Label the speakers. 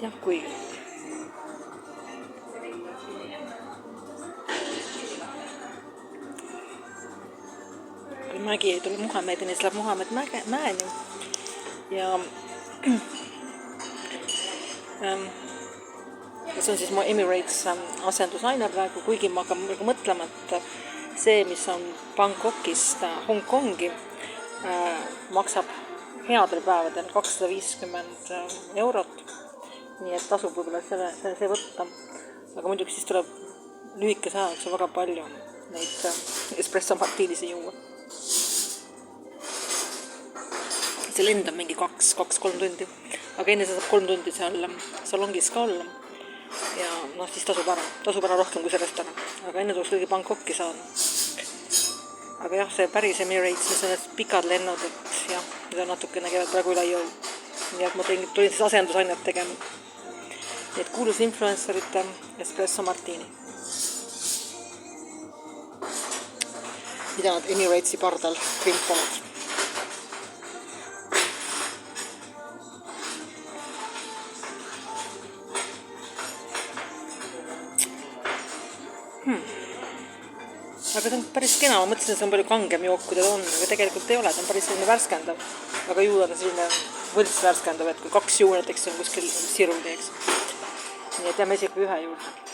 Speaker 1: jah, kui mägi ei tule Muhamedini, siis läheb Muhamed mäeni ja see on siis mu Emirates asendusaine praegu, kuigi ma hakkan mõtlema, et see, mis on Bangkokist Hongkongi, maksab headel päevadel 250 eurot, nii et tasub võib-olla see võtta, aga muidugi siis tuleb lühikese ajaks väga palju neid espresso martinisi juua. See lend on mingi 2-3 tundi, aga enne saab 3 tundi seal salongis ka olla ja siis tasub ära rohkem kui sellest ära, aga enne tuleks kõige Bangkoki saada. Aga jah, see päris Emirates, mis on need pikad lennud, et jah, need on natukene käivad praegu üle jõu, nii et ma tulin siis asendusainet tegema. Nii et kuulus influencerite espresso martini, mida nad Emiratesi pardal krimpavad. Aga see on päris kena, ma mõtlesin, et see on palju kangem jook, kui ta on, aga tegelikult ei ole, ta on päris selline värskendav. Aga ju on selline võlts värskendav, et kui 2 juu näiteks on kuskil sirul teeks. Nii et jääme isegi ühe juurde.